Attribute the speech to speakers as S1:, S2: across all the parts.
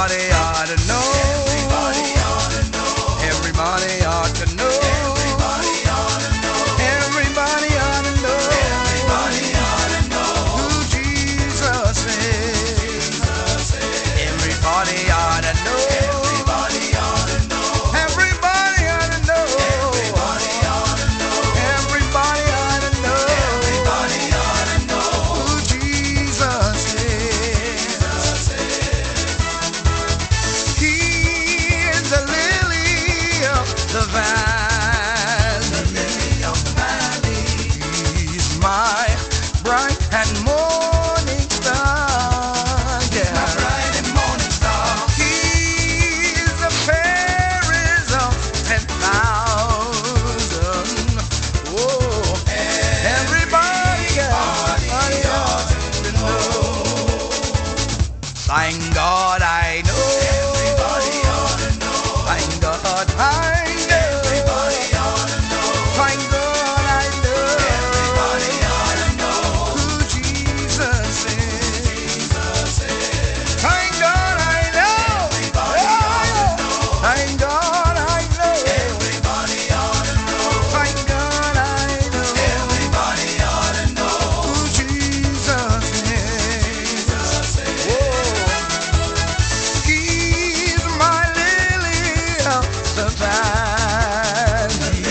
S1: Everybody ought to know. Everybody ought to know. Everybody ought to know. Everybody ought to know. Everybody ought to know. Everybody ought to know who Jesus is. Everybody ought to know. Everybody ought to know. Everybody ought to know. Everybody ought to know. Everybody ought to know. Everybody ought to know who Jesus is. He is the lily of the valley. The lily of the valley. He's my bright and morning star. Yeah. My bright and morning star. He's the fairest of 10,000. Whoa. Everybody ought to know. Thank God I know. Everybody ought to know. Thank God I know. Everybody ought to know. Thank God I know. Everybody ought to know who Jesus is. Thank God I know. Everybody ought to know. Thank God I know. Everybody ought to know. Thank God I know. Everybody ought to know who Jesus is. Whoa. He's my lily of the valley.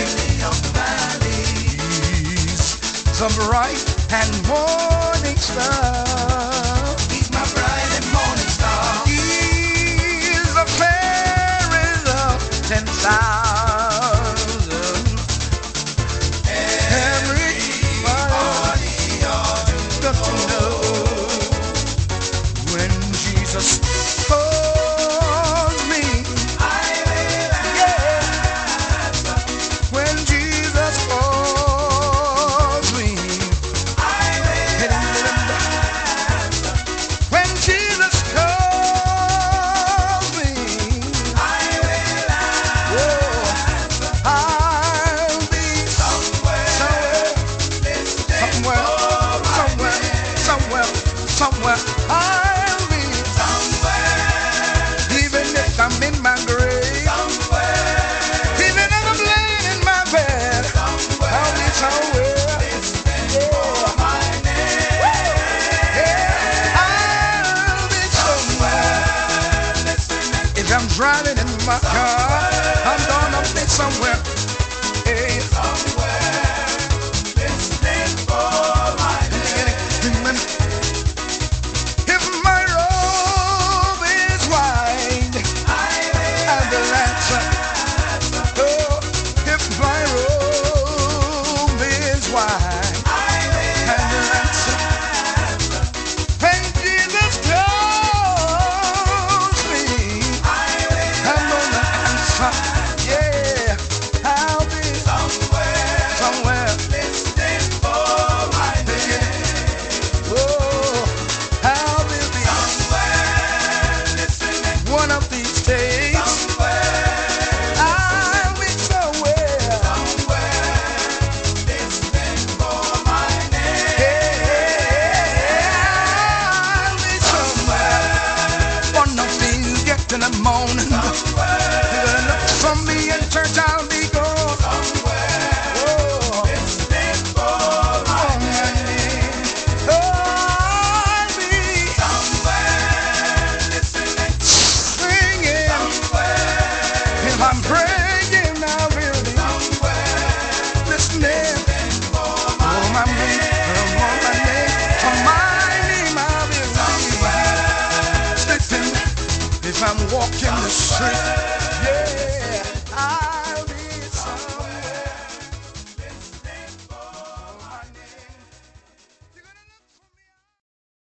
S1: He's the bright and morning star. He's my bright and morning star. He's the fairest of 10,000. Everybody ought to know when Jesus calls me. Yeah. When Jesus calls me. When Jesus calls me. Whoa. I'll be somewhere. I'll be even if I'm in my grave, even if I'm laying in my bed, I'll be somewhere. Yeah, I'll be somewhere. If I'm driving in my car, I'm gonna be somewhere. Hey. If my robe is white, I will answer. Oh, if my robe is white, I will answer. When Jesus calls me, I'm gonna answer. Yeah, I'll be somewhere listening for my name. Oh, I'll be somewhere listening. One of these days, I'll be somewhere listening for my name. Yeah, I'll be somewhere. One of these, yet in the morning, you're gonna look for me in church. I'll be gone. Oh, listening for my name. Oh, I'll be somewhere listening, singing. If I'm praying, I'll be listening. Oh, my name, for my name, I'll be listening. If I'm walking the street, yeah.